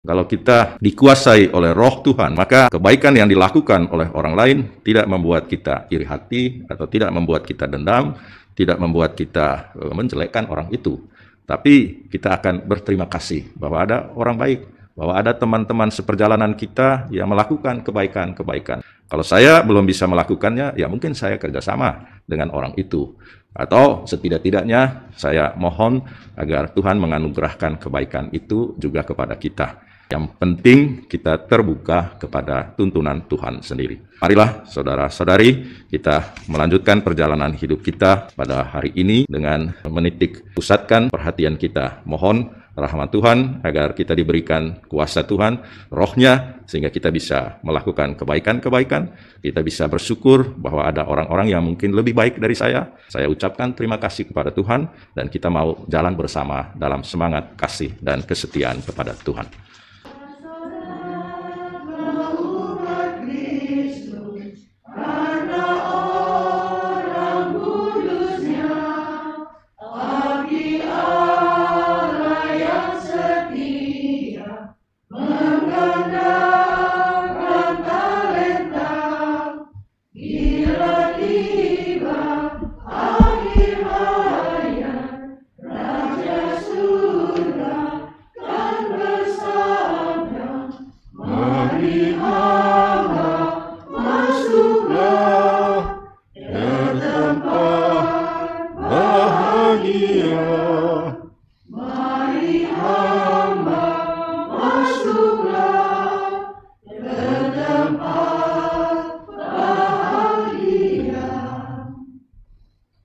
Kalau kita dikuasai oleh roh Tuhan, maka kebaikan yang dilakukan oleh orang lain tidak membuat kita iri hati atau tidak membuat kita dendam, tidak membuat kita menjelekkan orang itu. Tapi kita akan berterima kasih bahwa ada orang baik, bahwa ada teman-teman seperjalanan kita yang melakukan kebaikan-kebaikan. Kalau saya belum bisa melakukannya, ya mungkin saya kerjasama dengan orang itu. Atau setidak-tidaknya saya mohon agar Tuhan menganugerahkan kebaikan itu juga kepada kita. Yang penting kita terbuka kepada tuntunan Tuhan sendiri. Marilah saudara-saudari, kita melanjutkan perjalanan hidup kita pada hari ini dengan menitik pusatkan perhatian kita. Mohon rahmat Tuhan agar kita diberikan kuasa Tuhan, rohnya, sehingga kita bisa melakukan kebaikan-kebaikan. Kita bisa bersyukur bahwa ada orang-orang yang mungkin lebih baik dari saya. Saya ucapkan terima kasih kepada Tuhan, dan kita mau jalan bersama dalam semangat kasih dan kesetiaan kepada Tuhan.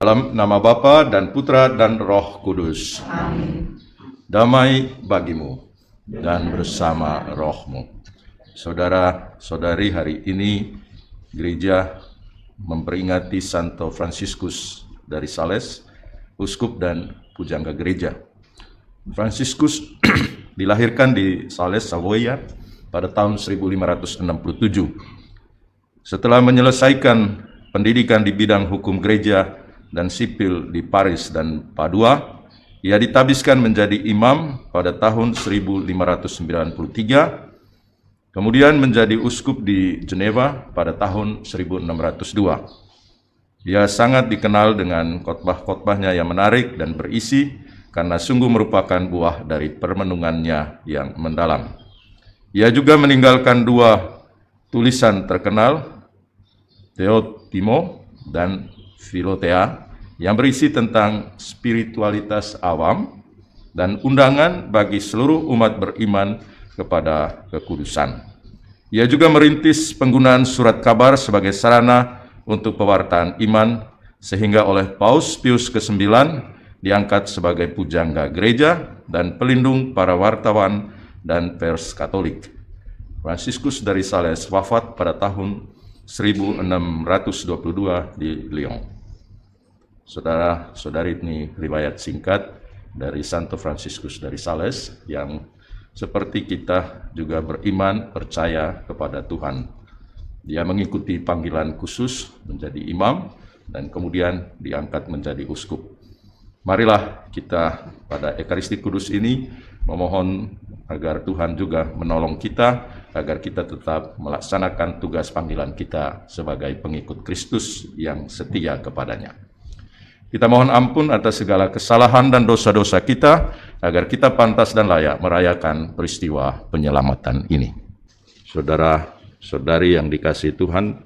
Dalam nama Bapa dan Putra dan Roh Kudus. Amin. Damai bagimu dan bersama rohmu. Saudara-saudari, hari ini gereja memperingati Santo Fransiskus dari Sales, uskup dan pujangga gereja. Fransiskus dilahirkan di Sales, Savoia pada tahun 1567. Setelah menyelesaikan pendidikan di bidang hukum gereja dan sipil di Paris dan Padua, ia ditabiskan menjadi imam pada tahun 1593, kemudian menjadi uskup di Geneva pada tahun 1602. Ia sangat dikenal dengan khotbah-khotbahnya yang menarik dan berisi, karena sungguh merupakan buah dari permenungannya yang mendalam. Ia juga meninggalkan dua tulisan terkenal, Theotimo dan Philothea, yang berisi tentang spiritualitas awam dan undangan bagi seluruh umat beriman kepada kekudusan. Ia juga merintis penggunaan surat kabar sebagai sarana untuk pewartaan iman, sehingga oleh Paus Pius ke-9 diangkat sebagai pujangga gereja dan pelindung para wartawan dan pers Katolik. Fransiskus dari Sales wafat pada tahun 1622 di Lyon. Saudara-saudari, ini riwayat singkat dari Santo Fransiskus dari Sales yang seperti kita juga beriman, percaya kepada Tuhan. Dia mengikuti panggilan khusus menjadi imam dan kemudian diangkat menjadi uskup. Marilah kita pada Ekaristi Kudus ini memohon agar Tuhan juga menolong kita, agar kita tetap melaksanakan tugas panggilan kita sebagai pengikut Kristus yang setia kepadanya. Kita mohon ampun atas segala kesalahan dan dosa-dosa kita, agar kita pantas dan layak merayakan peristiwa penyelamatan ini. Saudara-saudari yang dikasihi Tuhan,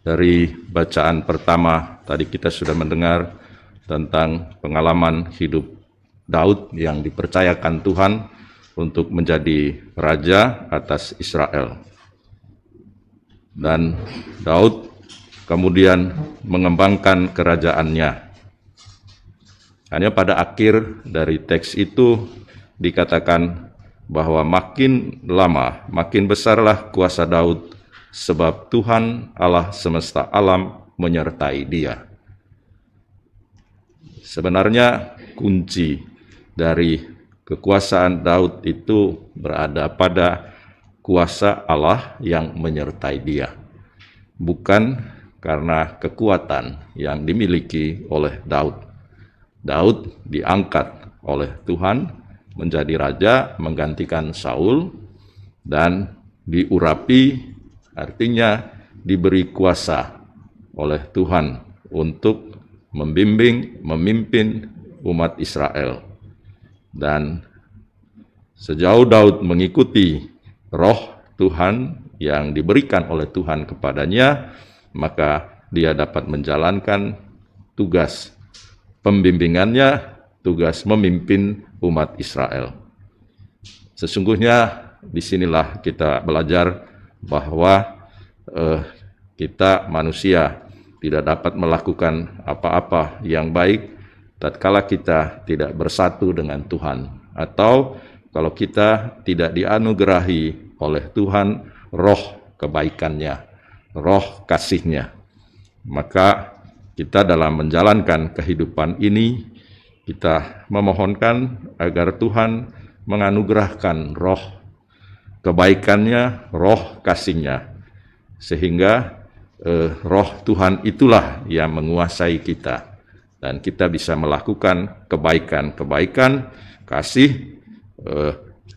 dari bacaan pertama tadi kita sudah mendengar tentang pengalaman hidup Daud yang dipercayakan Tuhan untuk menjadi raja atas Israel. Dan Daud kemudian mengembangkan kerajaannya. Hanya pada akhir dari teks itu dikatakan bahwa makin lama, makin besarlah kuasa Daud, sebab Tuhan Allah semesta alam menyertai dia. Sebenarnya kunci dari kekuasaan Daud itu berada pada kuasa Allah yang menyertai dia, bukan karena kekuatan yang dimiliki oleh Daud. Daud diangkat oleh Tuhan, menjadi raja menggantikan Saul, dan diurapi artinya diberi kuasa oleh Tuhan untuk membimbing, memimpin umat Israel. Dan sejauh Daud mengikuti roh Tuhan yang diberikan oleh Tuhan kepadanya, maka dia dapat menjalankan tugas pembimbingannya, tugas memimpin umat Israel. Sesungguhnya disinilah kita belajar bahwa kita manusia tidak dapat melakukan apa-apa yang baik tatkala kita tidak bersatu dengan Tuhan, atau kalau kita tidak dianugerahi oleh Tuhan roh kebaikannya, roh kasih-Nya. Maka kita dalam menjalankan kehidupan ini, kita memohonkan agar Tuhan menganugerahkan roh kebaikan-Nya, roh kasih-Nya, sehingga roh Tuhan itulah yang menguasai kita, dan kita bisa melakukan kebaikan-kebaikan, kasih,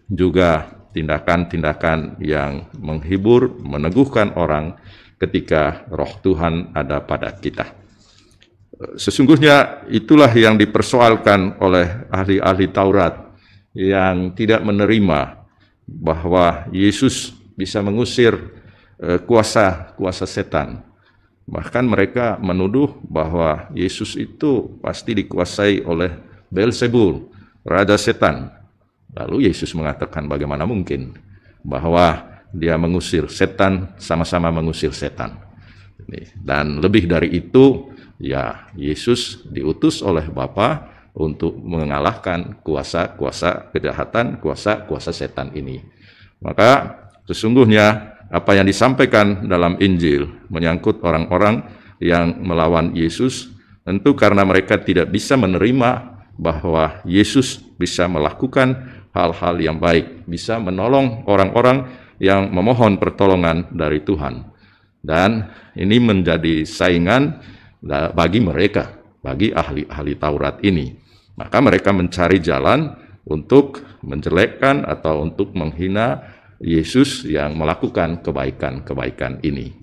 juga tindakan-tindakan yang menghibur, meneguhkan orang ketika roh Tuhan ada pada kita. Sesungguhnya itulah yang dipersoalkan oleh ahli-ahli Taurat yang tidak menerima bahwa Yesus bisa mengusir kuasa setan. Bahkan mereka menuduh bahwa Yesus itu pasti dikuasai oleh Beelzebul, raja setan. Lalu Yesus mengatakan bagaimana mungkin bahwa dia mengusir setan, sama-sama mengusir setan. Dan lebih dari itu, ya Yesus diutus oleh Bapa untuk mengalahkan kuasa-kuasa kejahatan, kuasa-kuasa setan ini. Maka sesungguhnya apa yang disampaikan dalam Injil menyangkut orang-orang yang melawan Yesus, tentu karena mereka tidak bisa menerima bahwa Yesus bisa melakukan hal-hal yang baik, bisa menolong orang-orang yang memohon pertolongan dari Tuhan. Dan ini menjadi saingan bagi mereka, bagi ahli-ahli Taurat ini. Maka mereka mencari jalan untuk menjelekkan atau untuk menghina Yesus yang melakukan kebaikan-kebaikan ini.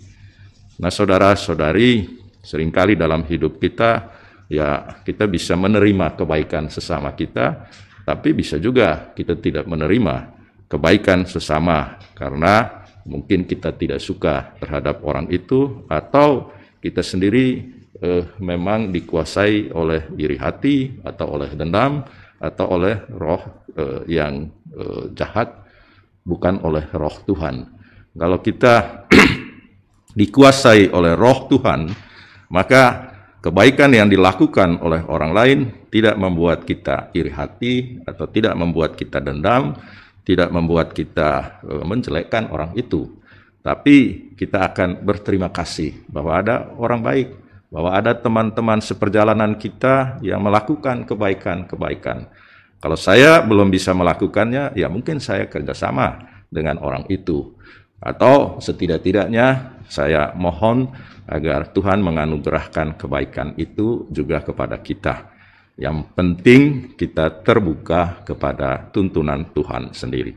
Nah, saudara-saudari, seringkali dalam hidup kita, ya kita bisa menerima kebaikan sesama kita, tapi bisa juga kita tidak menerima kebaikan sesama karena mungkin kita tidak suka terhadap orang itu, atau kita sendiri memang dikuasai oleh iri hati, atau oleh dendam, atau oleh roh yang jahat, bukan oleh roh Tuhan. Kalau kita dikuasai oleh roh Tuhan, maka kebaikan yang dilakukan oleh orang lain tidak membuat kita iri hati, atau tidak membuat kita dendam, tidak membuat kita menjelekkan orang itu. Tapi kita akan berterima kasih bahwa ada orang baik, bahwa ada teman-teman seperjalanan kita yang melakukan kebaikan-kebaikan. Kalau saya belum bisa melakukannya, ya mungkin saya kerjasama dengan orang itu. Atau setidak-tidaknya saya mohon agar Tuhan menganugerahkan kebaikan itu juga kepada kita. Yang penting kita terbuka kepada tuntunan Tuhan sendiri.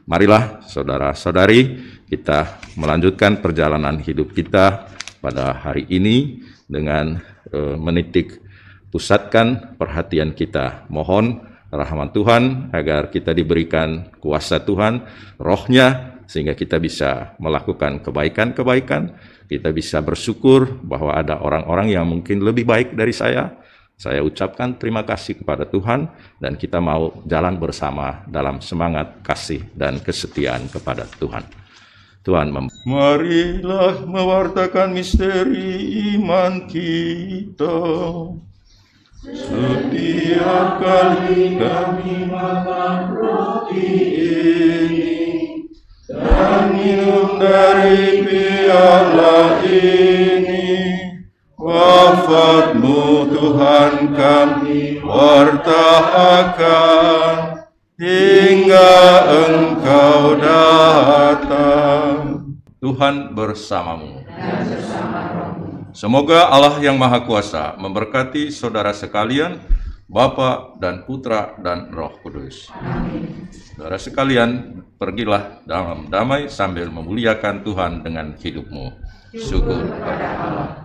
Marilah saudara-saudari, kita melanjutkan perjalanan hidup kita pada hari ini dengan menitik pusatkan perhatian kita. Mohon rahmat Tuhan agar kita diberikan kuasa Tuhan, rohnya, sehingga kita bisa melakukan kebaikan-kebaikan, kita bisa bersyukur bahwa ada orang-orang yang mungkin lebih baik dari saya. Saya ucapkan terima kasih kepada Tuhan, dan kita mau jalan bersama dalam semangat kasih dan kesetiaan kepada Tuhan. Marilah mewartakan misteri iman kita. Setiap kali kami makan roti ini dan minum dari piala ini, wafat-Mu Tuhan kami wartakan hingga Engkau datang. Tuhan bersamamu. Dan bersama rohmu. Semoga Allah yang Maha Kuasa memberkati saudara sekalian, Bapa dan Putra dan Roh Kudus. Saudara sekalian, pergilah dalam damai sambil memuliakan Tuhan dengan hidupmu. Syukur kepada Allah.